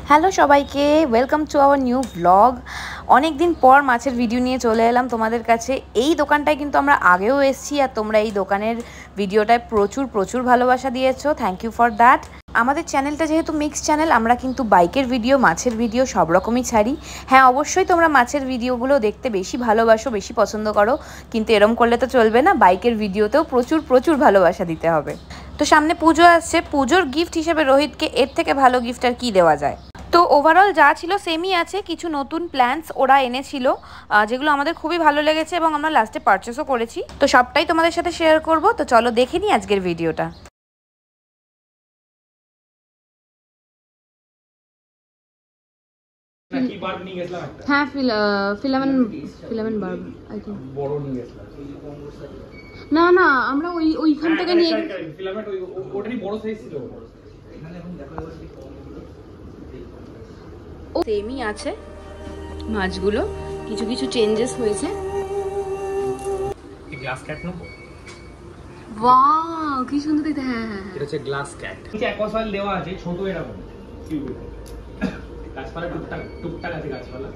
Hello সবাইকে, welcome to our new blog. অনেক দিন পর মাছের ভিডিও নিয়ে চলে এলাম তোমাদের কাছে। এই দোকানটায় কিন্তু আমরা আগেও এসেছি আর তোমরা এই দোকানের ভিডিওটায় প্রচুর ভালোবাসা দিয়েছো। Thank you for that. আমাদের চ্যানেলটা যেহেতু মিক্স চ্যানেল, আমরা কিন্তু বাইকের ভিডিও, মাছের ভিডিও সব রকমই ছাড়ি। হ্যাঁ, অবশ্যই তোমরা মাছের ভিডিওগুলো দেখতে বেশি ভালোবাসো, বেশি পছন্দ করো, কিন্তু এরম করলে তো চলবে না। বাইকের ভিডিওতেও প্রচুর ভালোবাসা দিতে হবে। তো সামনে পুজো আসছে, পুজোর গিফট হিসেবে রোহিতকে এর থেকে ভালো গিফট আর কী দেওয়া যায়। তো ওভারঅল যা ছিল সেমই আছে, কিছু নতুন প্ল্যান্স ওরা এনেছিল যেগুলো আমাদের খুবই ভালো লেগেছে এবং আমরা লাস্টে পারচেসও করেছি। তো সবটাই তোমাদের সাথে শেয়ার করব। তো চলো দেখে নিই আজকের ভিডিওটা। হ্যাঁ, ফিলামেন্ট বাল্ব আই থিংক বড় নিয়ে গেছিলাম। না আমরা ওইখান থেকে নিয়ে ফিলামেন্ট ওটারই বড় সাইজ ছিল। সেমই আছে মাছগুলো, কিছু চেঞ্জেস হয়েছে। গ্লাস ক্যাট নেবো। ওয়াও, কি সুন্দর দেখতে। হ্যাঁ, এটা হচ্ছে গ্লাস ক্যাট। নিচে অ্যাকোয়াসয়েল দেওয়া আছে, ছোট এরকম কিউবে। গাছপালা টুকটাক আছে গাছপালা।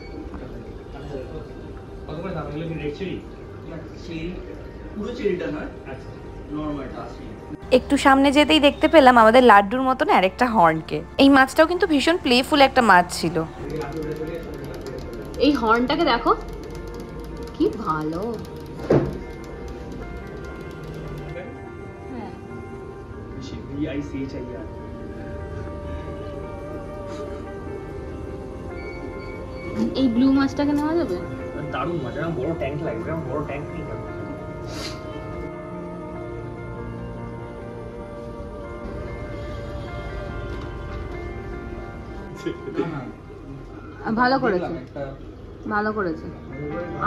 কত করে দাম? এগুলো কি রেড চেরি? চেরি পুরো চেরিটা নয়, আচ্ছা নরমালটা আছে। একটু সামনে যেতেই দেখতে পেলাম আমাদের লাড্ডুর মতন আরেকটা হর্নকে। এই মাছটাও কিন্তু ভীষণ প্লেফুল একটা মাছ ছিল। এই হর্নটাকে দেখো কি ভালো। হ্যাঁ, এই ব্লু মাছটাকে নেওয়া যাবে? দারুণ মাছ, এরকম বড় ট্যাঙ্ক লাগবে, এরকম বড় ট্যাঙ্ক নেই। ভালো করেছে।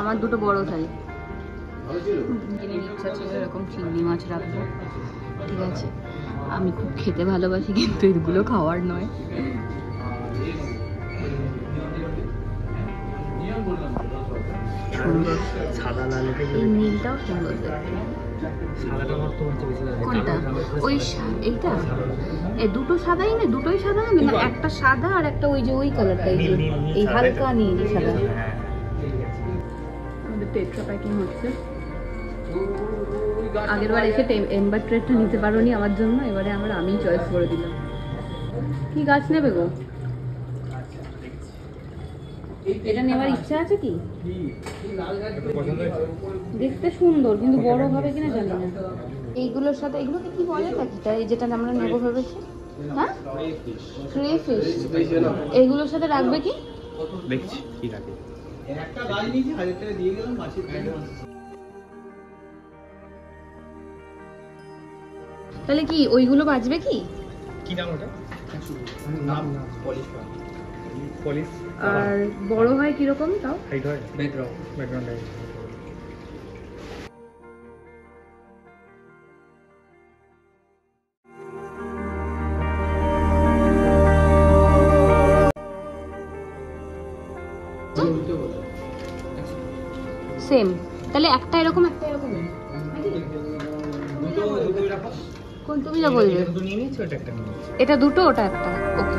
আমার দুটো বড় চাই। ইচ্ছা ছিল এরকম চিংড়ি মাছ রাখবো, ঠিক আছে। আমি খুব খেতে ভালোবাসি, কিন্তু এগুলো খাওয়ার নয়। সাদা লাল, এই নীলটাও সুন্দর দেখতে। সাদাটা আমার তো হচ্ছে বেশি লাগে। কোনটা? ওই এইটা? দুটো সাদাই না? দুটোই সাদা না? না, একটা সাদা আর একটা ওই যে ওই কালারটা, এই যে এই হালকা নীল সাদা। হ্যাঁ, আমাদের টেট্রা প্যাকিং হচ্ছে। আগের বার এসে এম্বার ট্রেটটা নিতে পারোনি আমার জন্য, এবারে আমি চয়েস করে দিলাম। কি গাছ নেবে গো? এটা নেওয়ার ইচ্ছা আছে কি? দেখতে সুন্দর, কিন্তু বড় হবে কিনা জানি না। এইগুলোর সাথে এগুলোকে কি বলে পাখিটা, এই যেটা আমরা নেবো ভেবেছি? হ্যাঁ, ক্রে ফিশ। এইগুলোর সাথে রাখবে কি? দেখছি কি রাখে। একটা গাছ নিয়েছি, 1000 টাকা দিয়ে গেলাম মাছের প্যাকেট। তাহলে কি ওইগুলো বাজবে কি? কি নাম ওটা? নাম পলিশ। আর বড় হয় কিরকম তাও? হাইট হয়, ব্যাকগ্রাউন্ড হাইট। সেম, তাহলে একটা এরকম একটা এরকম। কোন তুমি যা বলবে? দুটো নিয়ে নিয়েছি, ওটা একটা নিয়ে নিয়েছি। এটা দুটো, ওটা একটা। ওকে,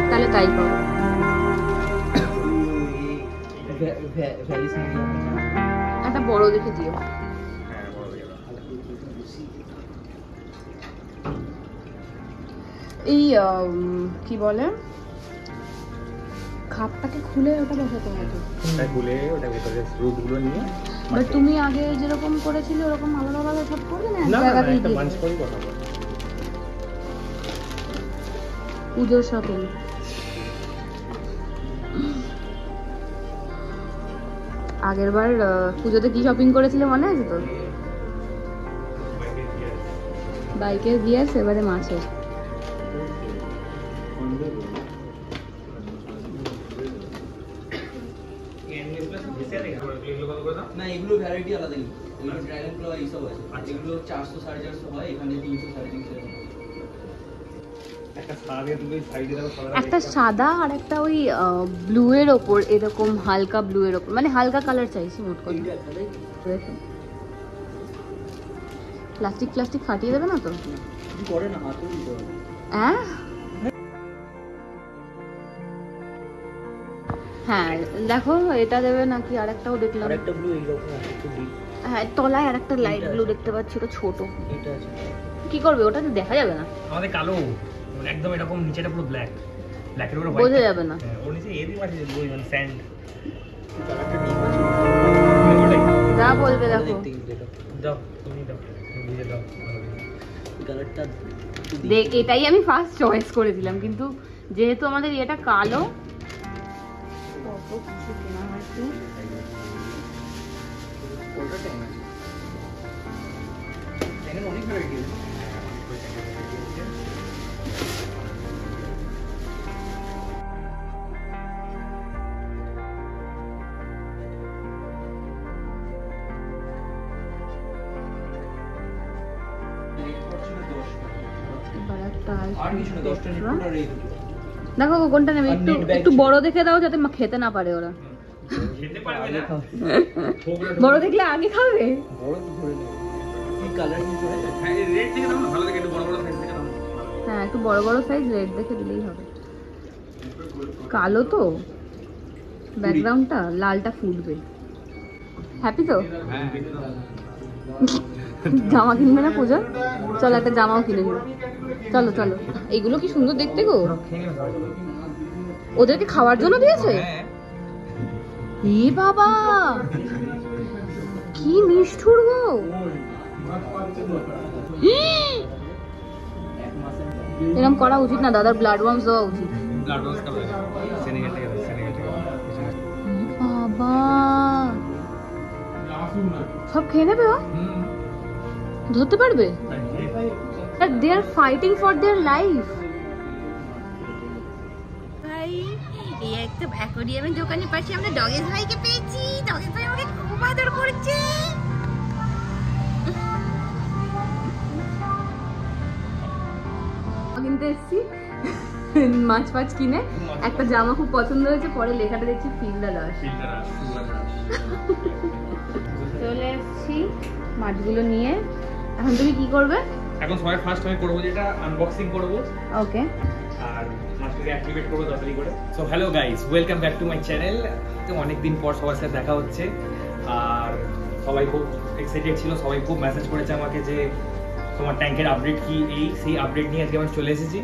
তাহলে তাই করো। একটা বড় দেখে দিও। হ্যাঁ, বড় হয়ে যাবে। এই কি বলে, খাপটাকে খুলে ওটা বসাতে হবে। ওটা খুলে ওটা ভেতরে রুটগুলো নিয়ে। বাট তুমি আগে যেরকম করেছিলে ওরকম আলাদা সব করবে না? না, জায়গাতেই একটা দিয়ে বাঞ্চ করে কথা বল। পুজোর শপিং। আগের বার পুজোতে কি শপিং করেছিলে মনে আছে তো? বাইকের গিয়ার, এবারে মাছের। না, এগুলো ভ্যারাইটি আলাদা। এগুলো ড্রাগন ফ্লাওয়ার এইসব আছে। এগুলো 400 450 হয়, এখানে 300 350। একটা সাদা আর একটা ওই ব্লু এর ওপর, এরকম হালকা ব্লু এর ওপর, মানে হালকা কালার চাইছি মোট কথা। প্লাস্টিক ফাটিয়ে দেবে না তো? করে না, হাতেও দিতে হবে। হ্যাঁ, হ্যাঁ দেখো এটা দেবে নাকি আরেকটাও দেখলাম। আরেকটা ব্লু এইরকম আছে একটু ডিপ। হ্যাঁ তলায় আরেকটা লাইট ব্লু দেখতে পাচ্ছি, ওটা ছোট। এটা আছে। কি করবে ওটা তো দেখা যাবে না। আমাদের কালো একদম এরকম নিচেটা পুরো ব্ল্যাক, ব্ল্যাকের উপরে বোঝা যাবে না। ওর নিচে এদি আছে ওই মানে স্যান্ড। কালারটা ডিপ আছে। যা বলবে দেখো। দেখতে কিন্তু এটা। দাও তুমি দাও, নিজে দাও। কালারটা দেখ এটাই আমি ফার্স্ট চয়েস করেছিলাম, কিন্তু যেহেতু আমাদের এটা কালো কত কিছু কেনা হয়েছে। কোনটা ট্যাং আছে? ট্যাংয়ের অনেক ভ্যারাইটি আছে। এবার একটা আর কিছু না, 10টা নেট আর এই দুটো। দেখো কোনটা নেবে, আর একটু net bag একটু ছিল। বড় দেখে দাও যাতে খেতে না পারে ওরা। খেতে পারবে না। বড় দেখলে আগে খাবে। বড় তো ধরে নেবে। কি কালার কি চলে? হ্যাঁ রেড থেকে দাও না, ভালো দেখে একটু বড় বড় সাইজ থেকে দাও। হ্যাঁ একটু বড় বড় সাইজ রেড দেখে দিলেই হবে। কালো তো ব্যাকগ্রাউন্ডটা, লালটা ফুটবে। হ্যাপি তো? হ্যাঁ জামা কিনবে না পূজা? চলো একটা জামাও কিনে নিও। চলো চলো, এইগুলো কি সুন্দর দেখতে গো। ওদেরকে খাওয়ার জন্য দিয়েছে? হ্যাঁ এ বাবা কি নিষ্ঠুর গো। এরকম করা উচিত না, দাদার ব্লাড ওয়ার্মস দেওয়া উচিত। ব্লাড ওয়াশ করবে সেনেগাল থেকে বাবা সব খেয়ে নেবে ও? ধরতে পারবে? They are fighting for their life. ভাই এই একটা অ্যাকোয়ারিয়ামের দোকানের পাশে আমরা ডগেস ভাইকে পেয়েছি। ডগেস ভাই আমাকে খুব আদর করছে। কিনতে এসেছি মাছ ফাছ কিনে, একটা জামা খুব পছন্দ হয়েছে, পরে লেখাটা দেখছি ফিল্ডার রাশ। চলে এসেছি মাছগুলো নিয়ে। এখন তুমি কি করবে? এখন সবাই ফার্স্ট আমি করবো যেটা আনবক্সিং করবো ওকে আর মাছটাকে অ্যাক্টিভেট করবো তাড়াতাড়ি করে। So hello guys, welcome back to my channel. তো অনেকদিন পর সবার সাথে দেখা হচ্ছে আর সবাই খুব এক্সাইটেড ছিল। সবাই খুব মেসেজ করেছে আমাকে যে তোমার ট্যাঙ্কের আপডেট কি, সেই আপডেট নিয়ে আজকে আমরা চলে এসেছি।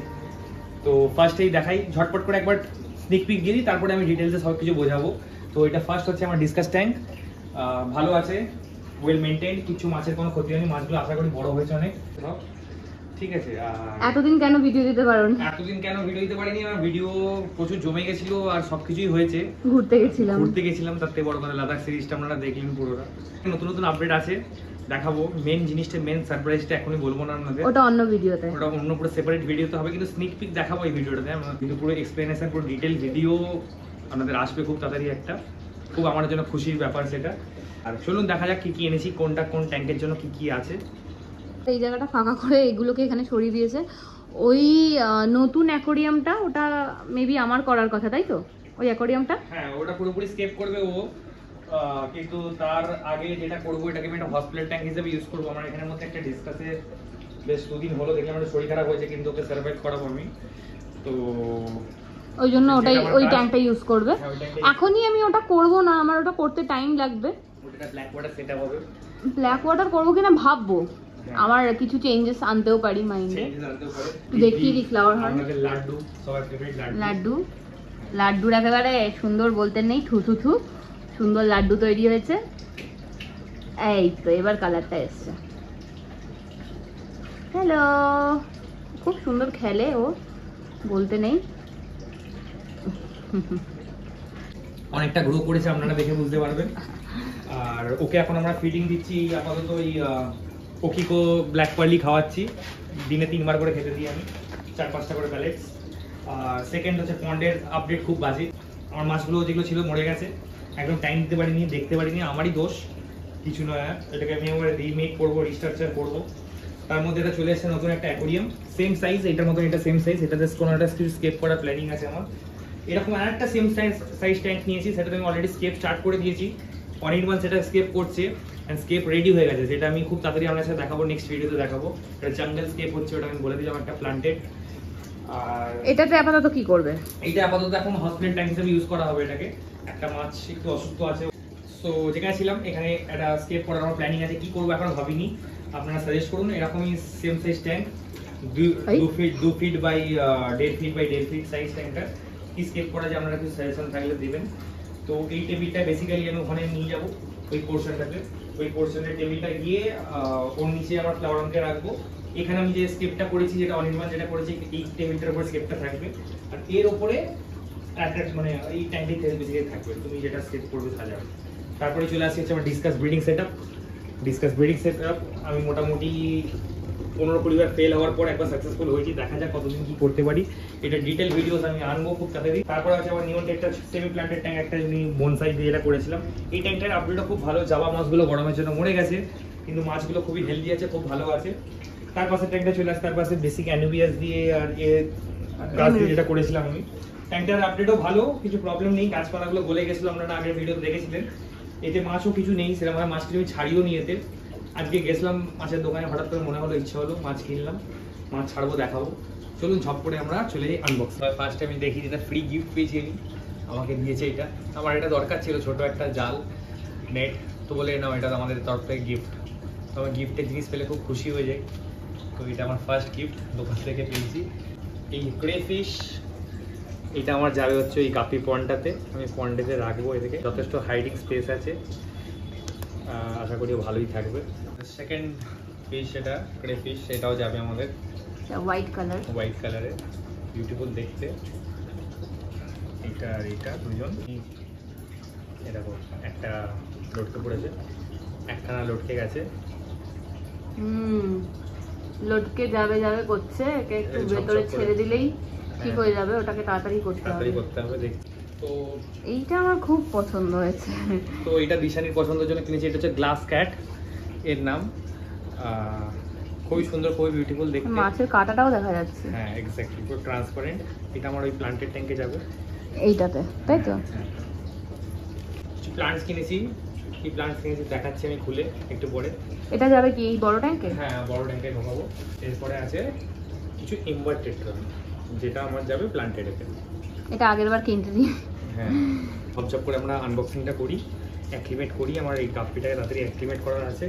তো ফার্স্টেই দেখাই ঝটপট করে একবার স্নিক পিক দিয়ে দিই, তারপরে আমি ডিটেলসে সব কিছু বোঝাবো। তো এটা ফার্স্ট হচ্ছে আমার ডিসকাস ট্যাঙ্ক, ভালো আছে, ওয়েল মেনটেন, কিছু মাছের কোনো ক্ষতি হয়নি। মাছগুলো আশা করি বড় হয়েছে অনেক, ঠিক আছে। এতদিন কেন ভিডিও দিতে পারো না? এতদিন কেন ভিডিও দিতে পারিনি, আমার ভিডিও প্রচুর জমে গেছিল আর সবকিছুই হয়েছে। ঘুরতে গেছিলাম তার থেকে বড় কথা লাদাখ সিরিজটা আপনারা দেখলেন পুরোটা। নতুন নতুন আপডেট আছে দেখাবো। মেন জিনিসটা, মেন সারপ্রাইজটা এখনই বলবো না আপনাদের, ওটা অন্য ভিডিওতে, ওটা অন্য পুরো সেপারেট ভিডিওতে হবে, কিন্তু স্নিক পিক দেখাবো এই ভিডিওটাতে। আমরা কিন্তু পুরো এক্সপ্লেনেশন, পুরো ডিটেল ভিডিও আপনাদের আসবে খুব তাড়াতাড়ি। একটা খুব আমার জন্য খুশির ব্যাপার সেটা। আর চলুন দেখা যাক কি কি এনেছি, কোনটা কোন ট্যাঙ্কের জন্য কি কি আছে। এই জায়গাটা ফাঁকা করে এগুলোকে এখানে সরিয়ে দিয়েছে। ওই নতুন অ্যাকোরিয়ামটা, ওটা মেবি আমার করার কথা, তাই তো? ওই অ্যাকোরিয়ামটা হ্যাঁ ওটা পুরোপুরি স্কেপ করবে ও, কিন্তু তার আগে যেটা করবো এটাকে আমি একটা হসপিটাল ট্যাঙ্ক হিসেবে ইউজ করবো। আমার এখানের মধ্যে একটা ডিসকাসে বেশ দুদিন হলো, দেখলাম আমার শরীর খারাপ হয়েছে, কিন্তু ওকে সার্ভাইভ করাবো আমি। তো ওই জন্য ওটাই, ওই ট্যাঙ্কটা ইউজ করবে। হ্যাঁ, ওই ট্যাঙ্কটা এখনই আমি ওটা করব না, আমার ওটা করতে টাইম লাগবে। ওটা ব্ল্যাক ওয়াটার সেটআপ হবে। ব্ল্যাক ওয়াটার করবো কিনা ভাববো, আমার কিছু চেঞ্জেস আনতেও পারি মাইন্ডে। দেখিয়ে দিই ফ্লাওয়ার হার্ট, আমাদের লাড্ডু, সবার ফেভারিট লাড্ডু। লাড্ডুর একেবারে সুন্দর বলতে নেই, থু থু থু, সুন্দর লাড্ডু তৈরি হয়েছে। এই তো এবার কালারটা এসছে। হ্যালো, খুব সুন্দর খেলে ও, বলতে নেই। অনেকটা গ্রো করেছে, আপনারা দেখে বুঝতে পারবেন। আর ওকে এখন আমরা ফিডিং দিচ্ছি আপাতত ওই ওকিকো ব্ল্যাক পার্লি খাওয়াচ্ছি, দিনে 3 বার করে খেতে দিই আমি, 4-5টা করে প্যালেটস। আর সেকেন্ড হচ্ছে পন্ডের আপডেট খুব বাজে। আমার মাছগুলো যেগুলো ছিল মরে গেছে, একদম টাইম দিতে পারিনি, দেখতে পারিনি, আমারই দোষ, কিছু নয়। এটাকে আমি একবার রিমেক করবো, রিস্ট্রাকচার করবো। তার মধ্যে এটা চলে এসেছে নতুন একটা অ্যাকোরিয়াম, সেম সাইজ, এটার মতন এটা সেম সাইজ। এটাতে কোনো একটা স্কেপ করার প্ল্যানিং আছে আমার। এরকম আরেকটা সেম সাইজ ট্যাঙ্ক নিয়েছি, সেটাতে আমি অলরেডি স্কেপ স্টার্ট করে দিয়েছি। 1-in-1 সেটা স্কেপ করছে অ্যান্ড স্কেপ রেডি হয়ে গেছে, যেটা আমি খুব তাড়াতাড়ি আপনার সাথে দেখাবো, নেক্সট ভিডিওতে দেখাবো। এটা জাঙ্গল স্কেপ হচ্ছে, ওটা আমি বলে দিলাম, একটা প্লান্টেড। আর এটাতে আপাতত কি করবে? এইটা আপাতত এখন হসপিটাল ট্যাঙ্ক হিসেবে ইউজ করা হবে এটাকে। একটা মাছ একটু অসুস্থ আছে, সো যেখানে ছিলাম এখানে একটা স্কেপ করার আমার প্ল্যানিং আছে। কি করবো এখনো ভাবিনি, আপনারা সাজেস্ট করুন। এরকমই same size tank, 2 feet by 1.5 feet by 1.5 feet size ট্যাঙ্কটা কি স্কেপ করা যায়, আপনারা কিছু সাজেশন থাকলে দেবেন। তো এই টেবিলটা বেসিক্যালি আমি ওখানে নিয়ে যাবো, ওই পোর্শনটাতে। ওই পোর্শনের টেবিলটা গিয়ে ওর নিচে আমার ফ্লাওয়ার অঙ্কে রাখবো। এখানে আমি যে স্কেপটা করেছি, যেটা অনির্বাণ যেটা করেছি, এই টেবিলটার উপরে স্কেপটা থাকবে, আর এর উপরে একটা মানে এই ট্যাঙ্কটি বেসিক্যালি থাকবে, তুমি যেটা স্কেপ করবে সাজাবে। তারপরে চলে আসছে আমার ডিসকাস ব্রিডিং সেটআপ। আমি মোটামুটি 15-20 বার ফেল হওয়ার পর একবার সাকসেসফুল হয়েছি। দেখা যাক কতদিন কি করতে পারি। এটা ডিটেল ভিডিওস আমি আনবো খুব তাড়াতাড়ি। তারপরে আছে আমার নিয়ন একটা সেমি প্ল্যান্টেড ট্যাঙ্ক, একটা আমি বনসাই দিয়ে যেটা করেছিলাম। এই ট্যাঙ্কটার আপডেটটা খুব ভালো। জাবা মাছগুলো গরমের জন্য মরে গেছে, কিন্তু মাছগুলো খুবই হেলদি আছে, খুব ভালো আছে। তার পাশে ট্যাঙ্কটা চলে আসে, তার পাশে বেসিক অ্যানুবিয়াস দিয়ে আর গাছ দিয়ে যেটা করেছিলাম আমি। ট্যাঙ্কটার আপডেটও ভালো, কিছু প্রবলেম নেই। গাছপালাগুলো গলে গেছিলো, আপনারা আগের ভিডিও দেখেছিলেন। এতে মাছও কিছু নেই সেরকম, মাছটি আমি ছাড়িও নিয়ে এতে। আজকে গেছিলাম মাছের দোকানে, হঠাৎ করে মনে হলো, ইচ্ছা হলো, মাছ কিনলাম, মাছ ছাড়বো, দেখাবো। চলুন ঝপ করে আমরা চলে যাই আনবক্স। ফার্স্ট আমি দেখি যেটা ফ্রি গিফট পেয়েছি আমি, আমাকে দিয়েছে এটা। আমার এটা দরকার ছিল, ছোট একটা জাল নেট, তো বলে নাও এটা আমাদের তরফ থেকে গিফট। তো আমার গিফটের জিনিস পেলে খুব খুশি হয়ে যায়। তো এটা আমার ফার্স্ট গিফট দোকান থেকে পেয়েছি। এই ক্রে ফিশ, এটা আমার যাবে হচ্ছে এই কাপি পন্ডটাতে, আমি পন্ডেতে রাখবো। এদিকে যথেষ্ট হাইডিং স্পেস আছে, আশা করি ভালোই থাকবে। সেকেন্ড ফিশ, এটা ক্রে ফিশ, এটাও যাবে আমাদের হোয়াইট কালারে, বিউটিফুল দেখতে। এটা আর এটা দুজন এরকম একটা লটকে পড়েছে, একখানা লটকে গেছে। লটকে যাবে করছে, একে একটু ভেতরে ছেড়ে দিলেই ঠিক হয়ে যাবে। ওটাকে তাড়াতাড়ি করতে হবে। দেখ, তো এইটা আমার খুব পছন্দ হয়েছে। তো এটা দিশানির পছন্দের জন্য কিনেছি। এটা হচ্ছে গ্লাস ক্যাট এর নাম। খুবই সুন্দর, খুবই বিউটিফুল দেখতে। মাছের কাঁটাটাও দেখা যাচ্ছে। হ্যাঁ, এক্স্যাক্টলি, পুরো ট্রান্সপারেন্ট। এটা আমার ওই প্ল্যান্টেড ট্যাঙ্কে যাবে, এইটাতে, তাই তো? প্ল্যান্টস কিনেছি, কি প্ল্যান্টস কিনেছি দেখাচ্ছি আমি খুলে একটু পরে। এটা যাবে কি এই বড় ট্যাঙ্কে? হ্যাঁ, বড় ট্যাঙ্কে ঢোকাবো। এরপরে আছে কিছু এম্বার টেট্রা, যেটা আমার যাবে প্ল্যান্টেডেতে। এটা আগের বার কিনতে দিই। হ্যাঁ, ঝপঝপ করে আমরা আনবক্সিংটা করি, অ্যাক্টিভেট করি। আমার এই কাপিটাকে তাড়াতাড়ি অ্যাক্টিভেট করার আছে।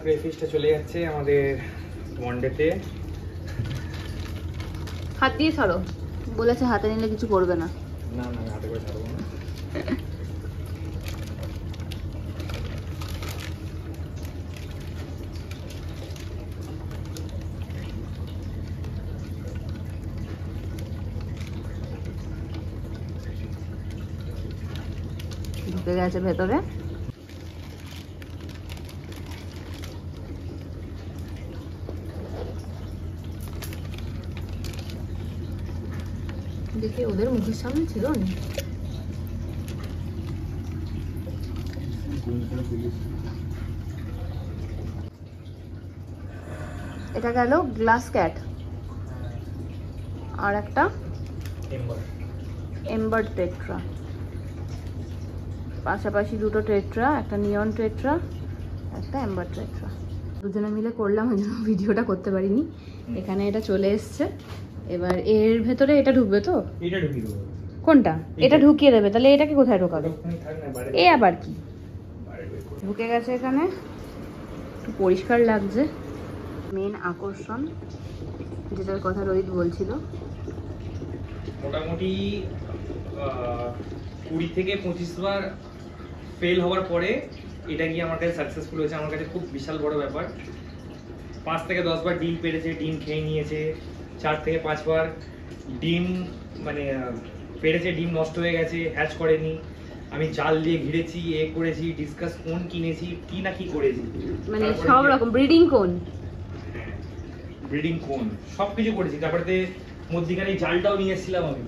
ক্রে ফিশটা চলে যাচ্ছে আমাদের ওয়ানডেতে। হাত দিয়ে ছাড়ো, বলেছে হাতে নিলে কিছু করবে না। না না, হাতে করে ছাড়বো না। ঢুকে গেছে ভেতরে। দেখি ওদের মুখের সামনে ছিল না। এটা গেল গ্লাস ক্যাট, আর একটা এম্বার টেট্রা। পাশাপাশি দুটো টেট্রা, একটা নিয়ন টেট্রা, একটা এম্বার টেট্রা। দুজনে মিলে করলাম, ওই জন্য ভিডিওটা করতে পারিনি। এখানে এটা চলে এসছে। এবার এর ভেতরে এটা ঢুকবে তো? এটা ঢুকিয়ে দেবো। কোনটা? এটা ঢুকিয়ে দেবে, তাহলে এটাকে কোথায় ঢোকাবে? এ আবার কি? ঢুকে গেছে এখানে, একটু পরিষ্কার লাগছে। মেন আকর্ষণ যেটার কথা রোহিত বলছিল, মোটামুটি 20 থেকে 25 বার ফেল হওয়ার পরে এটা গিয়ে আমার কাছে সাকসেসফুল হয়েছে। আমার কাছে খুব বিশাল বড় ব্যাপার। 5 থেকে 10 বার ডিম পেড়েছে, ডিম খেয়ে নিয়েছে। 4 থেকে 5 বার ডিম মানে পেড়েছে, ডিম নষ্ট হয়ে গেছে, হ্যাচ করেনি। আমি জাল দিয়ে ঘিরেছি, করেছি, ডিসকাস কোন কিনেছি, কি না কি করেছি, মানে সব রকম ব্রিডিং কোন, ব্রিডিং কোন সবকিছু করেছি। তারপরে মধ্যিখানে জালটাও নিয়ে এসেছিলাম আমি।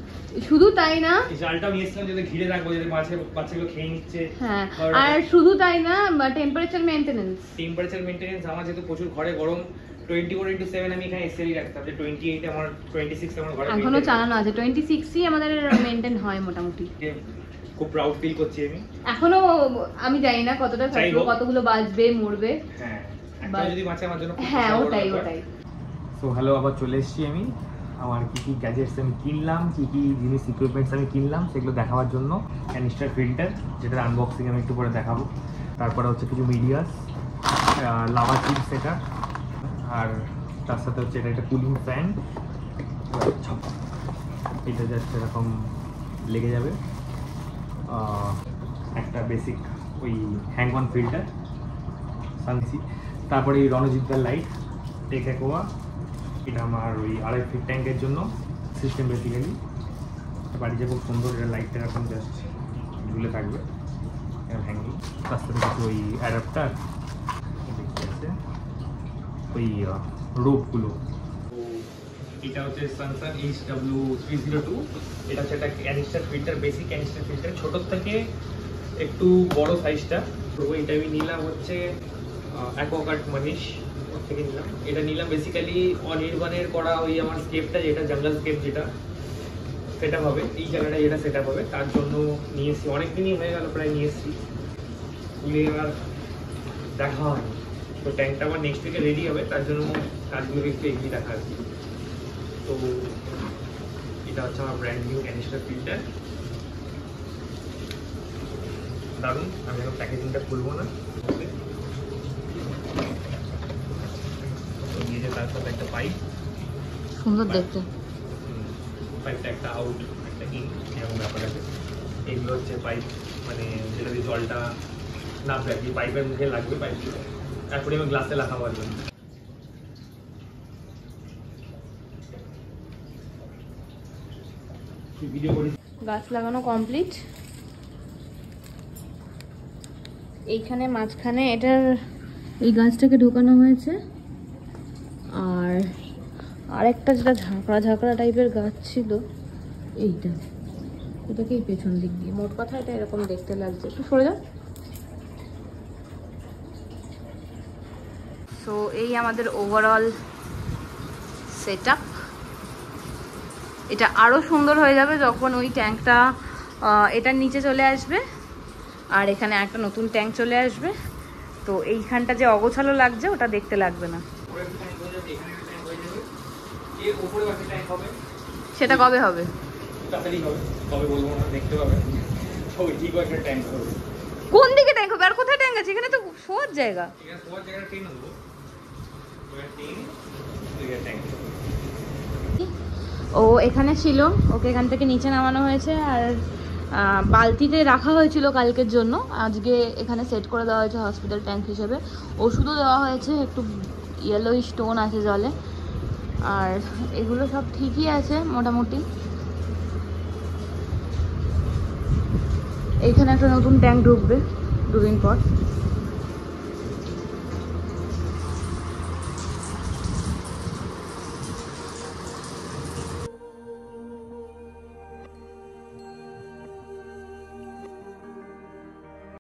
শুধু তাই না, এই জালটাও নিয়ে এসেছিলাম যাতে ঘিরে রাখবো, যাতে বাচ্চাগুলো খেয়ে নিচ্ছে। হ্যাঁ, আর শুধু তাই না, টেম্পারেচার মেইনটেনেন্স। আমার যেহেতু প্রচুর ঘরে গরম, 24/7 আমি এখানে এসএলই রাখতাম, যে 28 আমার 26 আমার ঘরে এখনো চালানো আছে। 26ই আমাদের মেইনটেইন হয় মোটামুটি। খুব প্রাউড ফিল করছি আমি। এখনো আমি জানি না কতটা যাই হোক। কতগুলো বাজবে মরবে। হ্যাঁ, একটা যদি বাঁচে আমার জন্য খুব হ্যাঁ বড় ওটাই ব্যাপার। ওটাই। সো হ্যালো, আবার চলে এসেছি আমি। আমার কী কী গ্যাজেটস আমি কিনলাম, কী কী জিনিস ইকুইপমেন্টস আমি কিনলাম সেগুলো দেখাবার জন্য। ক্যানিস্টার ফিল্টার, যেটার আনবক্সিং আমি একটু পরে দেখাবো। তারপরে হচ্ছে কিছু মিডিয়াস, লাভা চিপস এটা, আর তার সাথে হচ্ছে এটা একটা কুলিং ফ্যান। এটা জাস্ট এরকম লেগে যাবে। একটা বেসিক ওই হ্যাং অন ফিল্টার সানসি। তারপরে এই রণজিৎদার লাইট টেক অ্যাকোয়া, এটা আমার ওই 2.5 ফিট ট্যাঙ্কের জন্য সিস্টেম বেসিক্যালি। বাড়িতে খুব সুন্দর, এটা লাইটটা এরকম জাস্ট ঝুলে থাকবে হ্যাঙ্গিং। তার সাথে কিছু ওই অ্যাডাপ্টার দেখতে আছে, ওই রোপগুলো। এটা হচ্ছে স্যামসাং HW302। এটা হচ্ছে একটা canister filter, basic canister filter, ছোটোর থেকে একটু বড় সাইজটা। তো এটা আমি নিলাম হচ্ছে অ্যাকোয়াগার্ড মনীষ থেকে নিলাম। এটা নিলাম বেসিক্যালি অনির্বাণের করা ওই আমার স্কেপটা, যেটা জঙ্গল স্কেপ, যেটা সেট আপ হবে এই জায়গাটা, যেটা সেট আপ হবে তার জন্য নিয়ে এসেছি। অনেক দিনই হয়ে গেল প্রায় নিয়ে এসেছি, খুলে এবার দেখা হয়নি। তো ট্যাঙ্কটা আবার নেক্সট উইকে রেডি হবে, তার জন্য কাজগুলোকে একটু এগিয়ে রাখা আর কি। তো এটা হচ্ছে আমার ব্র্যান্ড নিউ ক্যানিস্টার ফিল্টার, দারুণ। আমি এখন প্যাকেজিংটা খুলবো না। নিয়েছে তার সাথে একটা পাইপ, সুন্দর দেখতে। পাইপটা একটা আউট একটা ইন এরকম ব্যাপার আছে। এগুলো হচ্ছে পাইপ, মানে যেটা দিয়ে জলটা নামবে আর কি, পাইপের মুখে লাগবে পাইপগুলো। তারপরে আমি গ্লাসে লাগাবো আর জন্য ভিডিও করি। গাছ লাগানো কমপ্লিট। এইখানে মাঝখানে এটার এই গাছটাকে ঢোকানো হয়েছে, আর আরেকটা যেটা ঝাঁকড়া ঝাঁকড়া টাইপের গাছ ছিল এইটা, এটাকে এই পেছন দিক দিয়ে। মোট কথা এটা এরকম দেখতে লাগছে। একটু সরে যাও। সো এই আমাদের ওভারঅল সেট আপ। এটা আরও সুন্দর হয়ে যাবে যখন ওই ট্যাঙ্কটা এটার নিচে চলে আসবে, আর এখানে একটা নতুন ট্যাঙ্ক চলে আসবে। তো এইখানটা যে অগোছালো লাগছে ওটা দেখতে লাগবে না। সেটা কবে হবে? তাড়াতাড়ি হবে, কবে বলবো না, দেখতে পাবে। ওই ঠিক একটা ট্যাঙ্ক হবে। কোন দিকে ট্যাঙ্ক হবে? আর কোথায় ট্যাঙ্ক আছে? এখানে তো শোয়ার জায়গা। এখানে শোয়ার জায়গাটা ট্রেন দেবো, ট্রেন ট্যাঙ্ক। ও এখানে ছিল, ওকে এখান থেকে নিচে নামানো হয়েছে, আর বালতিতে রাখা হয়েছিল কালকের জন্য, আজকে এখানে সেট করে দেওয়া হয়েছে হসপিটাল ট্যাঙ্ক হিসেবে। ওষুধও দেওয়া হয়েছে, একটু ইয়েলো স্টোন আছে জলে, আর এগুলো সব ঠিকই আছে মোটামুটি। এইখানে একটা নতুন ট্যাঙ্ক ঢুকবে 2 দিন পর।